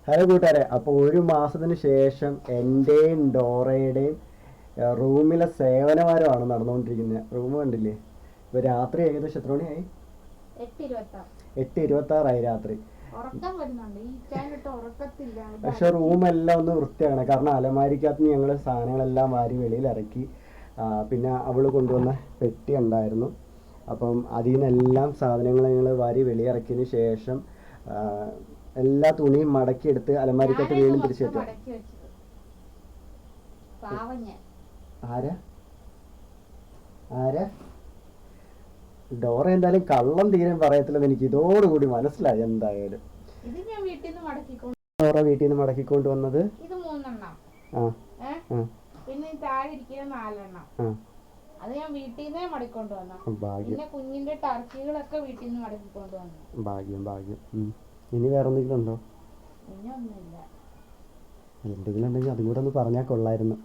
Hello കൂട്ടുകാരെ, അപ്പോൾ ഒരു മാസത്തിന് ശേഷം എൻ്റെയും ഡോറയുടെയും റൂമിലെ സേവനവാരമാണ് നടന്നുകൊണ്ടിരിക്കുന്നത്. റൂം കണ്ടില്ലേ? ഇപ്പോൾ രാത്രി ഏകദേശം എത്ര മണിയായി? 8:26 രാത്രി. പക്ഷെ റൂമെല്ലാം ഒന്ന് വൃത്തിയാക്കണം. കാരണം അലമാരിക്കകത്ത് ഞങ്ങൾ സാധനങ്ങളെല്ലാം വാരി വെളിയിൽ ഇറക്കി. പിന്നെ അവൾ കൊണ്ടുവന്ന പെട്ടി ഉണ്ടായിരുന്നു. അപ്പം അതിൽ നിന്നെല്ലാം സാധനങ്ങൾ ഞങ്ങൾ വാരി വെളിയിറക്കിയതിന് ശേഷം എല്ലാ തുണിയും മടക്കിയെടുത്ത് അലമാരിക്കകത്ത് വീണ്ടും തിരിച്ചു വെച്ചു. ആരാ ആരാ ഡോറ എന്തായാലും കള്ളം തീരെ പറയത്തില്ലെന്ന് എനിക്ക് ഇതോടുകൂടി മനസ്സിലായി. എന്തായാലും ഡോറ വീട്ടിൽ നിന്ന് മടക്കിക്കൊണ്ട് വന്നത് പിന്നെ താഴെ ഇരിക്കുന്ന 4 അത് ഞാൻ വീട്ടിൽ നിന്നേ മടക്കിക്കൊണ്ട് വന്ന. പിന്നെ കുഞ്ഞിന്റെ ടർക്കികളൊക്കെ വീട്ടിൽ നിന്ന് മടക്കിക്കൊണ്ട് വന്നു. ഭാഗ്യം ഭാഗ്യം. ഇനി വേറെ എന്തെങ്കിലും ഉണ്ടോ? ഇനി ഒന്നുമില്ല. എന്തെങ്കിലും ഉണ്ടെങ്കിൽ അതും കൂടെ ഒന്ന് പറഞ്ഞാൽ കൊള്ളായിരുന്നു.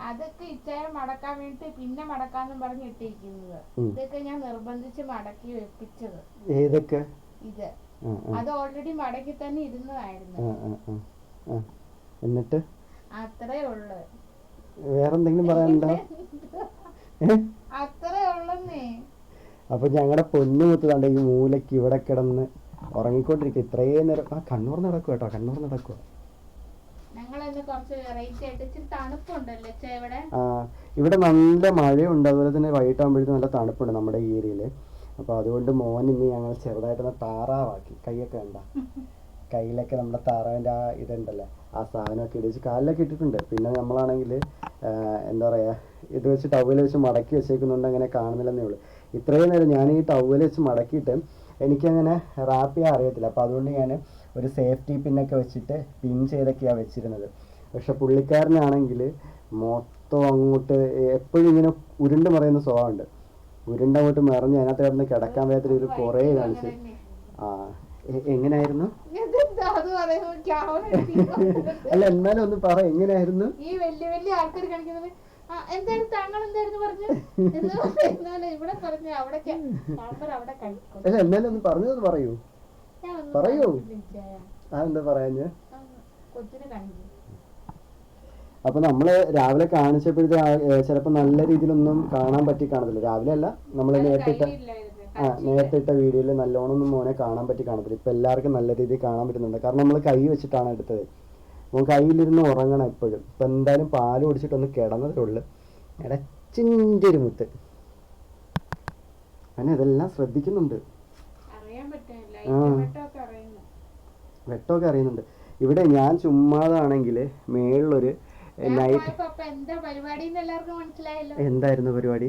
അതൊക്കെ ഇച്ചായ മടക്കാൻ വേണ്ടി പിന്നെ മടക്കാന്നും പറഞ്ഞ് ഇട്ടിരിക്കുന്നത്. ഇതൊക്കെ ഞാൻ നിർബന്ധിച്ച് മടക്കി വെപ്പിച്ചത്. ഏതൊക്കെ? ഇത് അത് ഓൾറെഡി മടക്കി തന്നെ ഇരുന്നതായിരുന്നു. എന്നിട്ട് അത്രേ ഉള്ളു. വേറെന്തെങ്കിലും പറയാനുണ്ടോ? അത്രേ ഉള്ളന്നേ. അപ്പൊ ഞങ്ങളുടെ പൊന്നുമുത്ത് കണ്ട ഈ മൂലയ്ക്ക് ഇവിടെ കിടന്ന് ഉറങ്ങിക്കൊണ്ടിരിക്കുക ഇത്രയും നേരം. കണ്ണൂർ നടക്കുക കേട്ടോ, കണ്ണൂർ നടക്കുക. ഇവിടെ നല്ല മഴയുണ്ട്, അതുപോലെ തന്നെ വൈകിട്ടാകുമ്പോഴത്തേക്കും നല്ല തണുപ്പുണ്ട് നമ്മുടെ ഈ ഏരിയയില്. അപ്പൊ അതുകൊണ്ട് മോൻ ഇന്ന് ഞങ്ങൾ ചെറുതായിട്ടൊന്ന് താറാവാക്കി. കൈയൊക്കെ വേണ്ട, കയ്യിലൊക്കെ നമ്മുടെ താറാവിൻ്റെ ആ ഇതുണ്ടല്ലോ, ആ സാധനമൊക്കെ ഇടിച്ച് കാലിലൊക്കെ ഇട്ടിട്ടുണ്ട്. പിന്നെ നമ്മളാണെങ്കിൽ എന്താ പറയുക, ഇത് വെച്ച് ടവൽ വെച്ച് മടക്കി വെച്ചേക്കുന്നുണ്ട്, അങ്ങനെ കാണുന്നില്ലെന്നേ ഉള്ളൂ. ഇത്രയും നേരം ഞാൻ ഈ ടവൽ വെച്ച് മടക്കിയിട്ട് എനിക്കങ്ങനെ റാപ്പ് ചെയ്യാൻ അറിയത്തില്ല. അപ്പോൾ അതുകൊണ്ട് ഞാൻ ഒരു സേഫ്റ്റി പിന്നൊക്കെ വെച്ചിട്ട് പിൻ ചെയ്തൊക്കെയാണ് വെച്ചിരുന്നത്. പക്ഷെ പുള്ളിക്കാരനാണെങ്കിൽ മൊത്തം അങ്ങോട്ട് എപ്പോഴും ഇങ്ങനെ ഉരുണ്ട് മറിയുന്ന സ്വഭാവമുണ്ട്. ഉരുണ്ടങ്ങോട്ട് മറിഞ്ഞ് അതിനകത്ത് കിടന്ന് കിടക്കാൻ വയ്യാത്ത ഒരു കുറേ കാണിച്ച്. എങ്ങനെയായിരുന്നു? അല്ല എന്നാലും ഒന്ന് പറ, എങ്ങനെയായിരുന്നു? ഈ വലിയ വലിയ ആൾക്കാർ കാണിക്കുന്നത് അല്ല എന്നാലും ഒന്ന് പറഞ്ഞത് പറയൂ പറയൂ. അതെന്താ പറയാഞ്ഞ്? അപ്പൊ നമ്മള് രാവിലെ കാണിച്ചപ്പോഴത്തെ ചിലപ്പോ നല്ല രീതിയിലൊന്നും കാണാൻ പറ്റി കാണത്തില്ല. രാവിലെ അല്ല, നമ്മൾ നേരത്തെ ഇട്ട വീഡിയോയിൽ നല്ലോണം ഒന്നും മോനെ കാണാൻ പറ്റി കാണത്തില്ല. ഇപ്പൊ എല്ലാവർക്കും നല്ല രീതിയിൽ കാണാൻ പറ്റുന്നുണ്ട്. കാരണം നമ്മൾ കൈ വെച്ചിട്ടാണ് എടുത്തത്. മോൻ കയ്യിലിരുന്ന് ഉറങ്ങണം എപ്പോഴും. ഇപ്പൊ എന്തായാലും പാല് കുടിച്ചിട്ടൊന്ന് കിടന്നതേ ഉള്ളു. ഇടച്ചിൻ്റെ ഒരു മുത്ത്. അങ്ങനെ ഇതെല്ലാം ശ്രദ്ധിക്കുന്നുണ്ട്. വെട്ടമൊക്കെ അറിയുന്നുണ്ട്. ഇവിടെ ഞാൻ ചുമ്മാതാണെങ്കിൽ മേളിലൊരു എന്തായിരുന്നു പരിപാടി?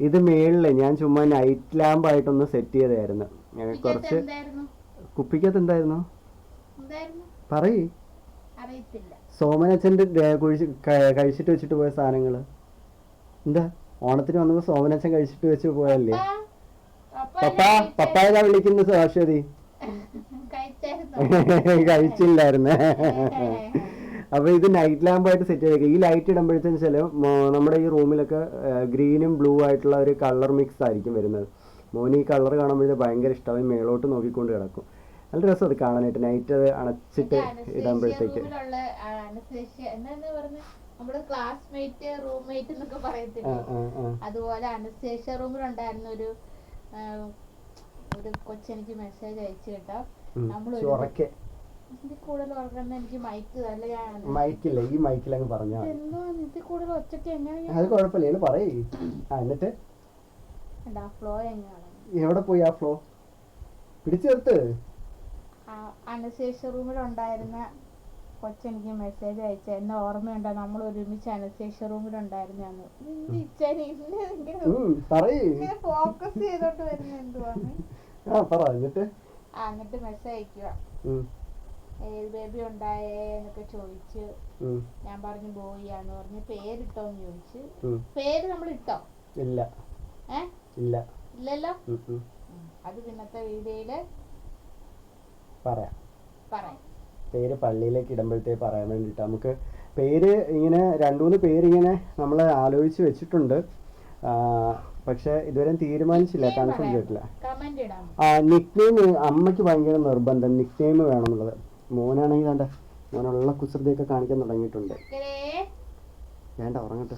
ഇത് മേളില് ഞാൻ ചുമ്മാ നൈറ്റ് ലാമ്പ് ആയിട്ടൊന്ന് സെറ്റ് ചെയ്തായിരുന്നു. കുറച്ച് കുപ്പിക്കകത്ത് എന്തായിരുന്നു പറയ്. സോമനച്ഛൻ്റെ കഴിച്ചിട്ട് വെച്ചിട്ട് പോയ സാധനങ്ങള് എന്താ? ഓണത്തിന് വന്നപ്പോ സോമനച്ഛൻ കഴിച്ചിട്ട് വെച്ച് പോയല്ലേ? പപ്പായ വിളിക്കുന്നത് അശ്വതി കഴിച്ചില്ലായിരുന്നു. അപ്പൊ ഇത് നൈറ്റ് ലാമ്പ് ആയിട്ട് സെറ്റ് ചെയ്തേക്കുക. ഈ ലൈറ്റ് ഇടുമ്പോഴത്തേന് ചില നമ്മുടെ ഈ റൂമിലൊക്കെ ഗ്രീനും ബ്ലൂ ആയിട്ടുള്ള ഒരു കളർ മിക്സ് ആയിരിക്കും വരുന്നത്. മോന് ഈ കളർ കാണുമ്പോഴേ ഭയങ്കര ഇഷ്ടമായി മേളോട്ട് നോക്കിക്കൊണ്ട് കിടക്കും. നല്ല രസം അത് കാണാനായിട്ട്. നൈറ്റ് അത് അണച്ചിട്ട് ഇടുമ്പോഴത്തേക്ക് നമ്മുടെ ക്ലാസ്മേറ്റ് റൂംമേറ്റ് എന്നൊക്കെ പറയത്തില്ലേ, അതുപോലെ അനസ്തേഷ്യ റൂമിലുണ്ടായിരുന്ന ഒരു കൊച്ചെനിക്ക് മെസ്സേജ് അയച്ചു കേട്ടോ. ഇതിൽ കൂടുതൽ ഉറങ്ങുന്ന എനിക്ക് മൈക്കില്ല, ഈ മൈക്കിലങ്ങ് പറഞ്ഞാൽ ഇതിൽ കൂടുതൽ ഒച്ചയ്ക്ക് എങ്ങനെയാ? അത് കുഴപ്പമില്ല, പറയേ. എന്നിട്ട് ഫ്ലോ എങ്ങനെയാണ്? എവിടെ പോയി ആ ഫ്ലോ പിടിച്ചു നിർത്ത്. അനസ്തേഷ്യ റൂമിലുണ്ടായിരുന്ന കൊച്ചെനിക്ക് മെസ്സേജ് അയച്ച എന്നെ ഓർമ്മയുണ്ടോ, നമ്മൾ ഒരുമിച്ച് അനസ്തേഷ്യ റൂമിലുണ്ടായിരുന്നെന്ന്. ഫോക്കസ് ചെയ്തോട്ട് വരുന്ന എന്തുവാന്ന്. എന്നിട്ട് മെസ്സേജ് അയക്കുക, ഏത് ബേബി ഉണ്ടായേ എന്നൊക്കെ ചോദിച്ച്. ഞാൻ പറഞ്ഞു ബോയിയാന്ന് പറഞ്ഞു. പേരിട്ടോന്ന് ചോദിച്ചു. പേര് നമ്മൾ ഇട്ടോ? ഇല്ലല്ലോ. അത് പിന്നത്തെ വീഡിയോയില് പറയാം. പേര് പള്ളിയിലേക്ക് ഇടുമ്പോഴത്തേക്ക് പറയാൻ വേണ്ടിയിട്ട്. നമുക്ക് പേര് ഇങ്ങനെ 2-3 പേര് ഇങ്ങനെ നമ്മൾ ആലോചിച്ച് വെച്ചിട്ടുണ്ട്. പക്ഷെ ഇതുവരെ തീരുമാനിച്ചില്ല, കൺഫേം ചെയ്തിട്ടില്ല. നിക് നെയിം അമ്മയ്ക്ക് ഭയങ്കര നിർബന്ധം, നിക് നെയിം വേണമെന്നുള്ളത്. മോനാണെങ്കിൽ വേണ്ട, മോനുള്ള കുസൃതിയൊക്കെ കാണിക്കാൻ തുടങ്ങിയിട്ടുണ്ട്. വേണ്ട ഉറങ്ങട്ടെ.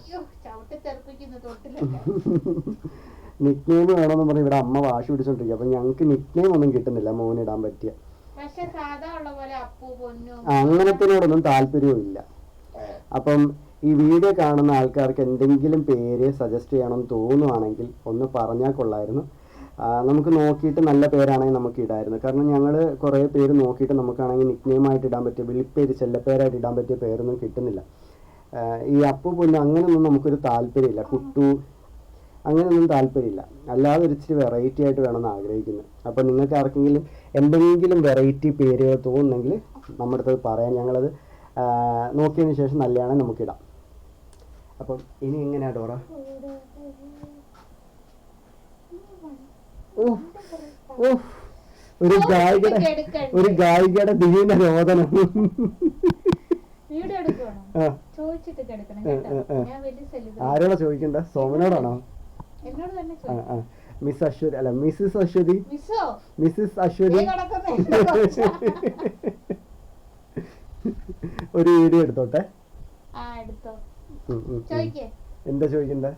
നിക് നെയിം വേണമെന്ന് പറഞ്ഞ് ഇവിടെ അമ്മ വാശി പിടിച്ചോണ്ടിരിക്കുക. അപ്പൊ ഞങ്ങക്ക് നിക് നെയിം ഒന്നും കിട്ടുന്നില്ല മോനിടാൻ പറ്റിയ. അങ്ങനത്തിനോടൊന്നും താല്പര്യവും ഇല്ല. അപ്പം ഈ വീഡിയോ കാണുന്ന ആൾക്കാർക്ക് എന്തെങ്കിലും പേര് സജസ്റ്റ് ചെയ്യണമെന്ന് തോന്നുവാണെങ്കിൽ ഒന്ന് പറഞ്ഞാൽ കൊള്ളായിരുന്നു. നമുക്ക് നോക്കിയിട്ട് നല്ല പേരാണെങ്കിൽ നമുക്ക് ഇടായിരുന്നു. കാരണം ഞങ്ങൾ കുറേ പേര് നോക്കിയിട്ട് നമുക്കാണെങ്കിൽ നിക് നെയിം ആയിട്ട് ഇടാൻ പറ്റിയ, വിളിപ്പേര് ചെല്ലപ്പേരായിട്ട് ഇടാൻ പറ്റിയ പേരൊന്നും കിട്ടുന്നില്ല. ഈ അപ്പു പൊന്നു അങ്ങനെയൊന്നും നമുക്കൊരു താല്പര്യമില്ല. കുട്ടു അങ്ങനെയൊന്നും താല്പര്യമില്ല. അല്ലാതെ ഒരു ഇച്ചിരി വെറൈറ്റി ആയിട്ട് വേണമെന്ന് ആഗ്രഹിക്കുന്നത്. അപ്പം നിങ്ങൾക്ക് ആർക്കെങ്കിലും എന്തെങ്കിലും വെറൈറ്റി പേരുകൾ തോന്നുന്നെങ്കിൽ നമ്മുടെ അടുത്ത് പറയാം. ഞങ്ങളത് നോക്കിയതിന് ശേഷം നല്ലതാണെങ്കിൽ നമുക്കിടാം. അപ്പം ഇനി എങ്ങനെയാ ഡോറ? ഒരു ഗായികയുടെ ദിവ്യ രോദനം. ആരോടാ ചോദിക്കണ്ട? സോമനോടാണോ? മിസ് അശ്വതി അല്ല മിസ്സിസ് അശ്വതി. മിസ്സിസ് അശ്വതി ഒരു വീഡിയോ എടുത്തോട്ടെ. എന്താ ചോദിക്കണ്ടേ?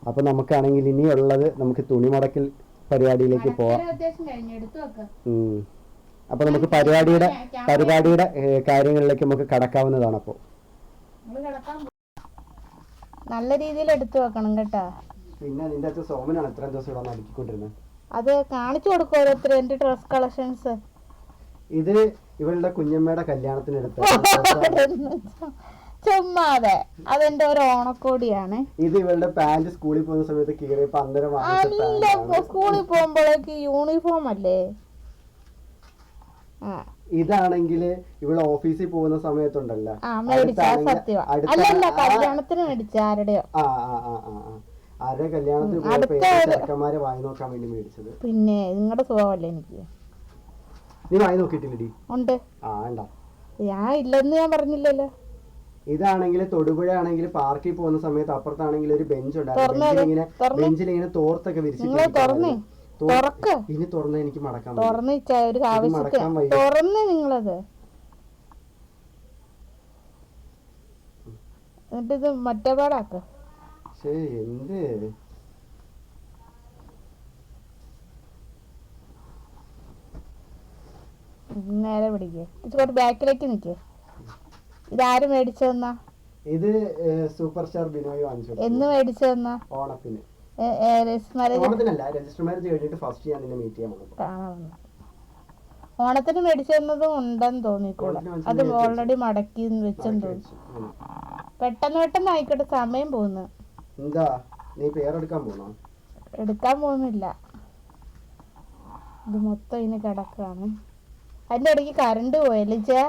അപ്പൊ നമുക്കാണെങ്കിൽ ഇനിയുള്ളത് നമുക്ക് തുണിമടക്കൽ പരിപാടിയിലേക്ക് പോവാം. അപ്പൊ നമുക്ക് പരിപാടിയുടെ കാര്യങ്ങളിലേക്ക് നമുക്ക് കടക്കാവുന്നതാണ്. അപ്പൊ നല്ല രീതിയിൽ എടുത്തു വെക്കണം കേട്ടാ. പിന്നെ നിന്റെ അച്ഛൻ സോമനാണ് എത്രയും ദിവസം ഇവിടെ അടുക്കിക്കൊണ്ടിരുന്നത്. അത് കാണിച്ചു കൊടുക്കും ഓരോരുത്തർ എന്റെ ഡ്രസ് കളക്ഷൻസ്. ഇത് ഇവളുടെ കുഞ്ഞമ്മയുടെ കല്യാണത്തിന് എടുത്ത ചുമ്മാതെ അതെന്റെ ഒരു ഓണക്കോടിയാണ്. ഇത് ഇവളുടെ പാന്റ് സ്കൂളിൽ പോകുന്ന സമയത്ത് കീറിയപ്പോ അന്നേരം സ്കൂളിൽ പോകുമ്പോഴേക്ക് യൂണിഫോം അല്ലേ. ഇതാണെങ്കിൽ ഇവിടെ ഓഫീസിൽ പോകുന്ന സമയത്തുണ്ടല്ലോ കല്യാണത്തിന് മേടിച്ച ആരുടെയോ ആരുടെ കല്യാണത്തിന് ചെറുക്കന്മാരെ വായി നോക്കാൻ വേണ്ടി മേടിച്ചത്. പിന്നെ നിങ്ങളുടെ സ്വഭാവല്ലേ എനിക്ക്. നീ വായി നോക്കിയിട്ടില്ലടി? ഉണ്ട്. ഞാൻ ഇല്ലെന്ന് ഞാൻ പറഞ്ഞില്ലല്ലോ. ഇതാണെങ്കിൽ തൊടുപുഴ ആണെങ്കിൽ പാർക്കിൽ പോകുന്ന സമയത്ത് അപ്പുറത്താണെങ്കിൽ ഒരു ബെഞ്ച് ഉണ്ടായിരുന്നു. ബെഞ്ചിലിങ്ങനെ തോർത്തൊക്കെ വിരിച്ചിട്ട് ഇനി തുറന്ന് എനിക്ക് മടക്കാൻ നിങ്ങളത് എന്നിട്ട് മറ്റേ പാടാക്ക. എന്ത് നേരെ പിടിക്കേ, ബാക്കിലേക്ക് നിക്കേ. ഇതാര് മേടിച്ചതെന്നാ? ഇത് സൂപ്പർ സ്റ്റാർ ബിനോയ് വാങ്ങിച്ചു. എന്ന് മേടിച്ചതെന്നാ? ഓണത്തിന്. ഓണത്തിന് മേടിച്ചതും ഉണ്ടെന്ന് തോന്നിക്കോളാം. അത് ഓൾറെഡി മടക്കി വെച്ചെന്ന് തോന്നി. പെട്ടെന്ന് ആയിക്കോട്ടെ, സമയം പോകുന്നു. എടുക്കാൻ പോകുന്നില്ല. ഇത് മൊത്തം ഇനി കിടക്കാണ്. അതിന്റെ ഇടയ്ക്ക് കറണ്ട് പോയല്ലേ ചേ.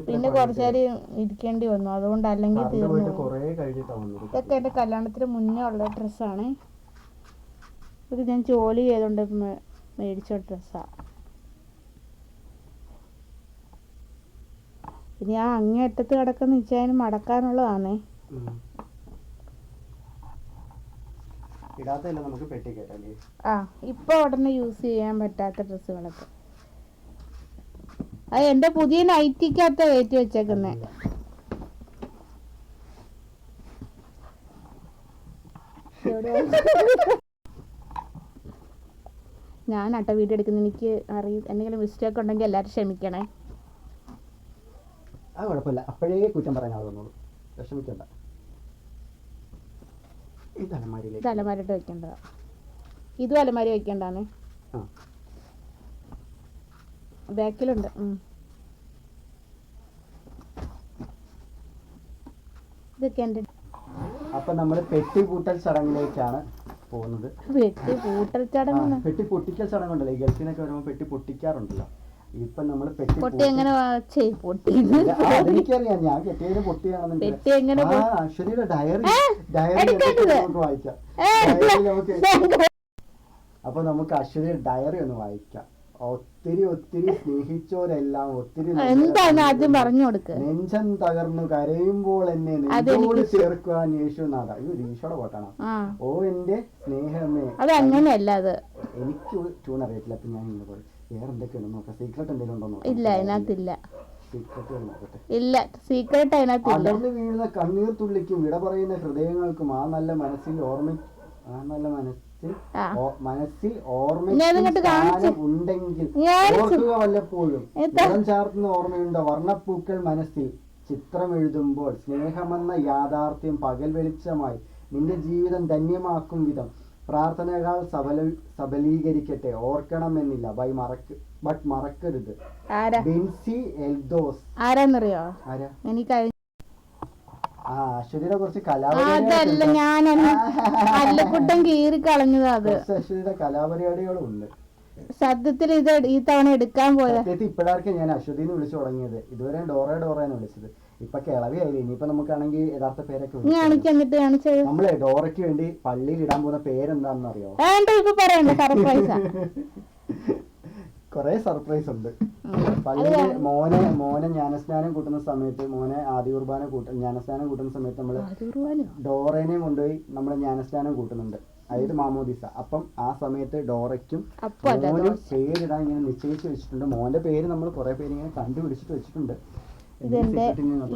പിന്നെ കുറച്ചേരം ഇരിക്കേണ്ടി വന്നു. അതുകൊണ്ട് അല്ലെങ്കിൽ തീർന്നു. ഇതൊക്കെ എന്റെ കല്യാണത്തിന് മുന്നേ ഉള്ള ഡ്രസ്സാണ്. ഇത് ഞാൻ ജോലി ചെയ്തോണ്ട് മേടിച്ച ഡ്രസ്സാ. ഇനി ആ അങ്ങേയറ്റത്ത് കിടക്കുന്ന വെച്ചാൽ മടക്കാനുള്ളതാണേ. ഇപ്പൊ ഉടനെ യൂസ് ചെയ്യാൻ പറ്റാത്ത ഡ്രസ്സുകളൊക്കെ. അത് എന്റെ പുതിയ നൈറ്റിക്കകത്ത കയറ്റി വെച്ചേക്കുന്നേ. ഞാനാട്ടോ വീഡിയോ എടുക്കുന്നത്. എനിക്ക് എന്തെങ്കിലും മിസ്റ്റേക്ക് ഉണ്ടെങ്കിൽ എല്ലാവരും ക്ഷമിക്കണേ. കുഴപ്പമില്ല, അപ്പോഴേ കുറ്റം പറയാനാവുന്നു. വിഷമിക്കണ്ട. അലമാരിട്ട് വെക്കേണ്ടതാ. ഇതും അലമാരി വെക്കേണ്ടാണ്. ബാക്കിലുണ്ട്. ഇതൊക്കെ എന്റെ. അപ്പൊ നമ്മള് പെട്ടി പൂട്ടൽ ചടങ്ങിലേക്കാണ് പോകുന്നത്. പെട്ടി പൂട്ടൽ ചടങ്ങ്, പെട്ടി പൊട്ടിക്കൽ ചടങ്ങുണ്ടല്ലോ. ഈ ഗൾഫിനൊക്കെ വരുമ്പോ പെട്ടി പൊട്ടിക്കാറുണ്ടല്ലോ. ഇപ്പൊ നമ്മള് പൊട്ടി എങ്ങനെ എനിക്കറിയാം, ഞാൻ കെട്ടിയതിന് പൊട്ടിയാണെന്ന്. അശ്വതിയുടെ ഡയറി നമുക്ക് വായിക്കാം. അപ്പൊ നമുക്ക് അശ്വതിയുടെ ഡയറി ഒന്ന് വായിക്കാം. ഒത്തിരി ഒത്തിരി സ്നേഹിച്ചോരെല്ലാം ഒത്തിരി എന്താണ് ആദ്യം പറഞ്ഞു കൊടുക്ക. നെഞ്ചം തകർന്നു കരയുമ്പോൾ എന്നെ നെഞ്ചോട് ചേർക്കുവാൻ യേശുനാഥ. ഇത് ഈശോയുടെ പാട്ടാണ്. ഓ എന്റെ സ്നേഹമേ. അത് അങ്ങനെയല്ല. അത് എനിക്ക് ട്യൂൺ അറിയത്തില്ല. അപ്പൊ ഞാൻ ഇന്ന് പോയി വേറെ എന്തൊക്കെയാണ് നോക്കാം. സീക്രട്ട് എന്തെങ്കിലും ഉണ്ടോ? ഇല്ല, അതിനകത്തില്ല. സീക്രട്ട് നോക്കട്ടെ. ഇല്ല, സീക്രട്ട് അതിനകത്തില്ല. അടർന്നു വീഴുന്ന കണ്ണീർ തുള്ളിക്കും വിട പറയുന്ന ഹൃദയങ്ങൾക്കും ആ നല്ല മനസ്സിൽ മനസ്സിൽ ഓർമ്മ ഉണ്ടെങ്കിൽ ഓർക്കുക വല്ലപ്പോഴും. നിറം ചാർത്തുന്ന ഓർമ്മയുണ്ടോ വർണ്ണപ്പൂക്കൾ മനസ്സിൽ ചിത്രം എഴുതുമ്പോൾ ബന്ധമെന്ന യാഥാർത്ഥ്യം പകൽ വെളിച്ചമായി നിന്റെ ജീവിതം ധന്യമാക്കും വിധം പ്രാർത്ഥനകൾ സബലീകരിക്കട്ടെ. ഓർക്കണമെന്നില്ല ബട്ട് മറക്കരുത്. ബെൻസി എൽദോസ്. ആരാന്നറിയോ? ആരാ? എനിക്ക് അശ്വതിയുടെ കുറച്ച് അതല്ല, ഞാൻ അല്ലക്കുട്ടൻ കീറി കളഞ്ഞതാ. അത് അശ്വതിയുടെ കലാപരിപാടികളും ഉണ്ട്. സത്യത്തിൽ ഇത് ഈ തവണ എടുക്കാൻ പോയത്. സത്യത്തിൽ ഇപ്പോഴാർക്കും ഞാൻ അശ്വതിന്ന് വിളിച്ചു തുടങ്ങിയത്. ഇതുവരെ ഡോറേന്ന് വിളിച്ചത്. ഇപ്പൊ കിളവിയായില്ലേ. ഇനിയിപ്പോ നമുക്കാണെങ്കിൽ യഥാർത്ഥ പേരൊക്കെ നമ്മളെ ഡോറയ്ക്ക് വേണ്ടി പള്ളിയിൽ ഇടാൻ പോകുന്ന പേരെന്താണെന്ന് അറിയോ? കൊറേ സർപ്രൈസ് ഉണ്ട്. പള്ളിയില് മോനെ ജ്ഞാനസ്നാനം കൂട്ടുന്ന സമയത്ത്, മോനെ ആദ്യ കുർബാന ജ്ഞാനസ്നാനം കൂട്ടുന്ന സമയത്ത് നമ്മള് ഡോറേനെയും കൊണ്ടുപോയി നമ്മള് ജ്ഞാനസ്നാനം കൂട്ടുന്നുണ്ട്. അതായത് മാമോദിസ. അപ്പം ആ സമയത്ത് ഡോറയ്ക്കും മോനും പേരിടാൻ ഇങ്ങനെ നിശ്ചയിച്ച് വെച്ചിട്ടുണ്ട്. മോന്റെ പേര് നമ്മൾ കുറെ പേര് ഇങ്ങനെ കണ്ടുപിടിച്ചിട്ട് വെച്ചിട്ടുണ്ട്. ഇതെന്റെ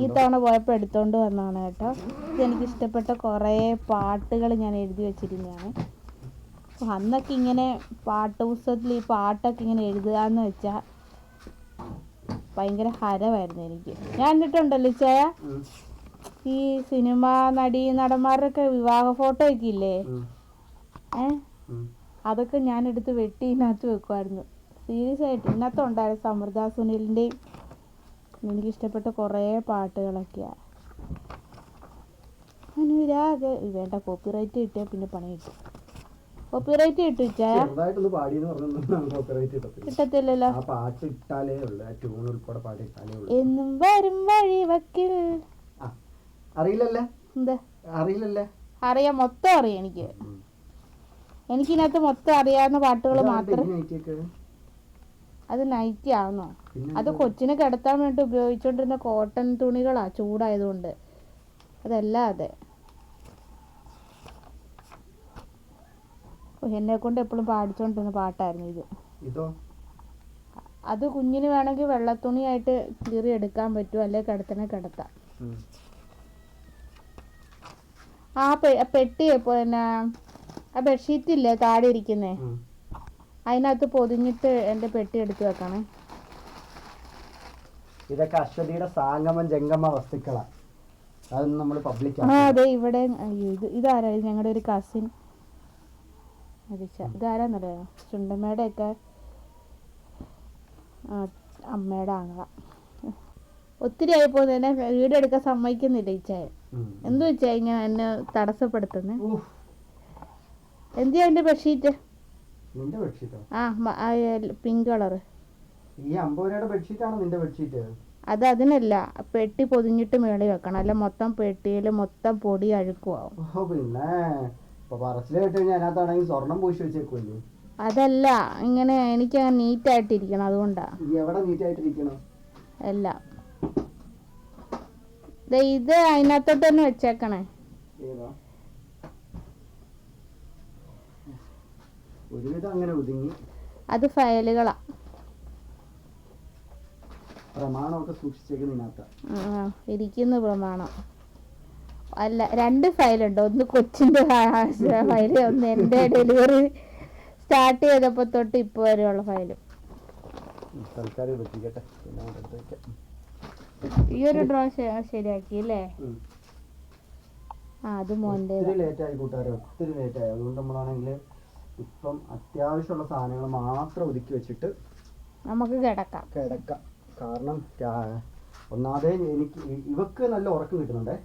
ഈ തവണ പോയപ്പോ എടുത്തോണ്ട് വന്നാണ് കേട്ടോ. ഇതെനിക്ക് ഇഷ്ടപ്പെട്ട കുറെ പാട്ടുകൾ ഞാൻ എഴുതി വെച്ചിരുന്നതാണ്. അന്നൊക്കെ ഇങ്ങനെ പാട്ട് പുസ്തകത്തിൽ ഈ പാട്ടൊക്കെ ഇങ്ങനെ എഴുതുകയെന്ന് വെച്ചാൽ ഭയങ്കര ഹരമായിരുന്നു എനിക്ക്. ഞാൻ കണ്ടിട്ടുണ്ടല്ലോ ചായ, ഈ സിനിമ നടന്മാരുടെയൊക്കെ വിവാഹ ഫോട്ടോ ഒക്കെ ഇല്ലേ, അതൊക്കെ ഞാൻ എടുത്ത് വെട്ടി ഇതിനകത്ത് വെക്കുമായിരുന്നു. സീരിയസ് ആയിട്ട്. ഇതിനകത്ത് ഉണ്ടായിരുന്നു സമൃദ്ധ സുനിലിൻ്റെയും എനിക്കിഷ്ടപ്പെട്ട കുറേ പാട്ടുകളൊക്കെയാണ്. അനുരാഗ വേണ്ട, കോപ്പിറൈറ്റ് കിട്ടിയാൽ പിന്നെ പണി കിട്ടും. കോപ്പിറൈറ്റ് കിട്ടും കിട്ടത്തില്ലല്ലോ. എന്നും വരും വഴി വക്കിൽ. അറിയില്ലല്ലേ? എന്താ അറിയില്ലല്ലേ? അറിയാം, മൊത്തം അറിയാം. എനിക്കിതിനകത്ത് മൊത്തം അറിയാവുന്ന പാട്ടുകൾ മാത്രം. അത് നൈറ്റി ആണോ? അത് കൊച്ചിനെ കിടത്താൻ വേണ്ടി ഉപയോഗിച്ചോണ്ടിരുന്ന കോട്ടൺ തുണികളാ, ചൂടായതുകൊണ്ട്. അതല്ല, അതെ എന്നെ കൊണ്ട് എപ്പോഴും പാടിച്ചോണ്ടിരുന്ന പാട്ടായിരുന്നു ഇത്. അത് കുഞ്ഞിന് വേണമെങ്കിൽ വെള്ളത്തുണിയായിട്ട് കീറി എടുക്കാൻ പറ്റും, അല്ലെ കിടത്തനെ കിടത്താം. ആ പെട്ടി പിന്നെ ആ ബെഡ്ഷീറ്റ് ഇല്ലേ താഴെ ഇരിക്കുന്നേ, അതിനകത്ത് പൊതിഞ്ഞിട്ട് എന്റെ പെട്ടി എടുത്തു വെക്കണേ. ഇതൊക്കെ അശ്വതിയുടെ സാംഗമ ജംഗമ വസ്തുക്കളാണ്. അതൊന്നും നമ്മൾ പബ്ലിക്. അതെ, ഇവിടെ ഇതാരാ? ഞങ്ങളുടെ ഒരു കസിൻ. ഇതാരാന്നറിയോ? ചുണ്ടമ്മയുടെ ഒക്കെ അമ്മയുടെ ആങ്ങള. ഒത്തിരി ആയിപ്പോ തന്നെ വീഡിയോ എടുക്കാൻ സമ്മതിക്കുന്നില്ല ഇച്ചായ. എന്തു വെച്ചാ ഇങ്ങനെ എന്നെ തടസ്സപ്പെടുത്തുന്നേ? എന്തിയാ എന്റെ ബെഡ്ഷീറ്റ്? Pink colour. അത് അതിനല്ല, പെട്ടി പൊതിഞ്ഞിട്ട് മേളിൽ വെക്കണം, അല്ല മൊത്തം പെട്ടിയില് മൊത്തം പൊടി അഴുക്കുവാവും. അതല്ല, ഇങ്ങനെ എനിക്ക് നീറ്റായിട്ടിരിക്കണം, അതുകൊണ്ടാ. അല്ല, ഇത് അതിനകത്തോട്ട് തന്നെ വെച്ചേക്കണേ. അത് ഫയലുകളാ. ഇരിക്കുന്ന പ്രമാണം അല്ല, 2 ഫയലുണ്ട്. ഒന്ന് കൊച്ചിന്റെ ഫയല്, ഒന്ന് എന്റെ ഡെലിവറി സ്റ്റാർട്ട് ചെയ്തപ്പോ തൊട്ട് ഇപ്പൊ വരെയുള്ള ഫയലും. ഈ ഒരു ഡ്രോ ശരിയാക്കി അല്ലേ? അത് മോന്റെ ഇപ്പം അത്യാവശ്യമുള്ള സാധനങ്ങൾ മാത്രം ഒതുക്കി വെച്ചിട്ട് നമുക്ക് കിടക്കാം. കാരണം ഒന്നാമതേ എനിക്ക് ഇവക്ക് നല്ല ഉറക്കം കിട്ടുന്നുണ്ട്.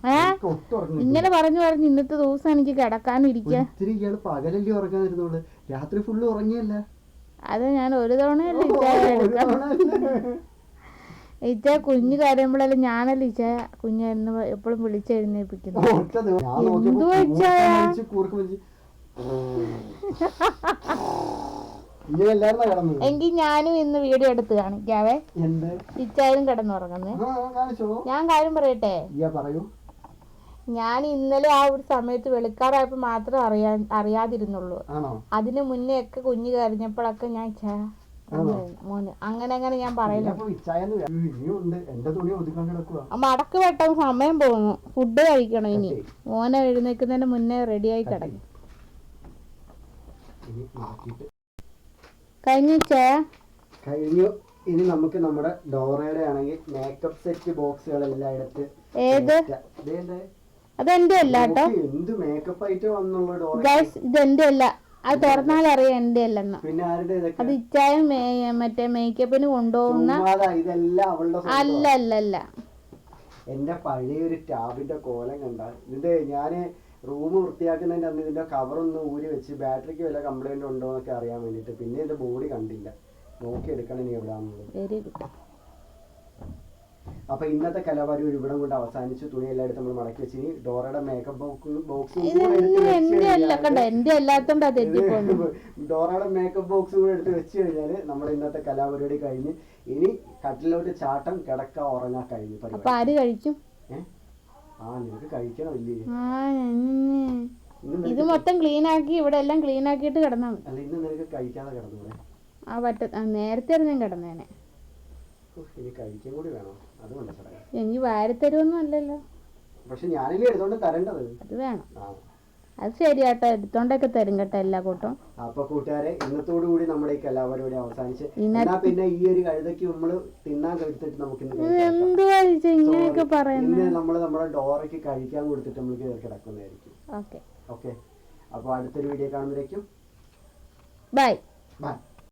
ഇങ്ങനെ പറഞ്ഞു ഇന്നത്തെ ദിവസം എനിക്ക് കിടക്കാനും ഇരിക്കാൻ. ഇത്തിരി ഇയാള് പകലല്ലേ ഉറക്കാൻ വരുന്നുള്ളു, രാത്രി ഫുള്ള് ഉറങ്ങിയല്ല. അത് ഞാൻ ഒരു തവണയല്ലേ ഇച്ച കുഞ്ഞ് കരയുമ്പോഴല്ലേ ഞാനല്ലേ ഇച്ച കുഞ്ഞ് എപ്പോഴും വിളിച്ചെഴുന്നേപ്പിക്കുന്നു. ഇങ്ങനെ എല്ലാരും കിടന്നത് എങ്കിൽ ഞാനും ഇന്ന് വീഡിയോ എടുത്ത് കാണിക്കാവേ. എന്ത് ഇച്ചായാലും കിടന്നുറങ്ങുന്നേ. കാണിച്ചോ? ഞാൻ കാര്യം പറയട്ടെ, പറയൂ. ഞാൻ ഇന്നലെ ആ ഒരു സമയത്ത് വെളുക്കാറായപ്പോ മാത്രം അറിയാതിരുന്നുള്ളൂ. അതിന് മുന്നേ ഒക്കെ കുഞ്ഞ് കരഞ്ഞപ്പോഴൊക്കെ ഞാൻ മോന് അങ്ങനെ ഞാൻ പറയുന്നു. മടക്ക് വെട്ടാൻ സമയം പോകുന്നു. ഫുഡ് കഴിക്കണം ഇനി. മോനെ എഴുന്നേക്കുന്നതിന് മുന്നേ റെഡിയായി കിടക്കും. കഴിഞ്ഞു. ഇനി നമുക്ക് നമ്മുടെ ഡോറയുടെ ആണെങ്കിൽ മേക്കപ്പ് സെറ്റ് ബോക്സുകളെല്ലാം എടുത്ത്. ഏത്? അതെന്റെ അല്ല കേട്ടോ. എന്ത് മേക്കപ്പ് ഐറ്റം വന്നുള്ള ഡോറ? ഇതെന്റെ അല്ല. അത് തുറന്നാലറിയാം എന്റെ അല്ലെന്ന്. പിന്നെ ആരുടെ? അത് ഇച്ചായും മറ്റേ മേക്കപ്പിന് കൊണ്ടുപോകുന്ന. അല്ല എന്റെ പഴയൊരു ടാബിന്റെ കോലം കണ്ട. ഇതിന്റെ ഞാന് റൂം വൃത്തിയാക്കുന്നതിന്റെ അന്ന് ഇതിന്റെ കവറൊന്ന് ഊരി വെച്ച് ബാറ്ററിക്ക് വല്ല കംപ്ലൈന്റ് ഉണ്ടോ എന്നൊക്കെ അറിയാൻ വേണ്ടിട്ട്. പിന്നെ ഇതിന്റെ ബോഡി കണ്ടില്ല. നോക്കി എടുക്കണം ഇനി എവിടെയാണെന്നുള്ളത്. Very good. അപ്പൊ ഇന്നത്തെ കലാപരിപാടി ഇവിടം കൊണ്ട് അവസാനിച്ചു. തുണി എല്ലാം എടുത്ത് നമ്മൾ മടക്കി വെച്ച് ഇനി ഡോറയുടെ മേക്കപ്പ് ബോക്സും ഡോറയുടെ മേക്കപ്പ് ബോക്സും കൂടെ എടുത്ത് വെച്ച് കഴിഞ്ഞാല് നമ്മുടെ ഇന്നത്തെ കലാപരിപാടി കഴിഞ്ഞ് ഇനി കട്ടിലോട്ട് ചാട്ടം കിടക്ക ഉറങ്ങാൻ കഴിഞ്ഞു. ആര് കഴിക്കും? നിനക്ക് കഴിക്കണമില്ലേ? ഇത് മൊത്തം ക്ലീൻ ആക്കി ഇവിടെ എല്ലാം ക്ലീൻ ആക്കിയിട്ട് കിടന്നാണ്. അല്ല, ഇന്ന് നിനക്ക് കഴിക്കാതെ കിടന്നൂടെ? നേരത്തെ ഞാൻ കിടന്നേനെ. ഇനി കഴിക്കാൻ കൂടി വേണോ? അത് മനസ്സിലായി. ഇനി വാരത്തരുവൊന്നും അല്ലല്ലോ. പക്ഷെ ഞാനില്ലേ എടുത്തോണ്ട് തരേണ്ടത്. അത് വേണം. അത് ശരിയാട്ടോ, എടുത്തോണ്ടൊക്കെ തരും കേട്ടോ എല്ലാ കൂട്ടം. അപ്പൊ കൂട്ടുകാരെ, ഇന്നത്തോടു കൂടി നമ്മുടെ ഈ കലാപരിപാടി അവസാനിച്ച്. പിന്നെ ഈ ഒരു കഴുതയ്ക്ക് നമ്മള് തിന്നാൻ കൊടുത്തിട്ട് നമുക്ക് ഇങ്ങനെയൊക്കെ പറയുന്നത് നമ്മള് നമ്മുടെ ഡോറയ്ക്ക് കഴിക്കാൻ കൊടുത്തിട്ട് നമുക്ക് കിടക്കുന്നതായിരിക്കും. ഓക്കെ. അപ്പൊ അടുത്തൊരു വീഡിയോ കാണുമ്പോഴേക്കും ബൈ.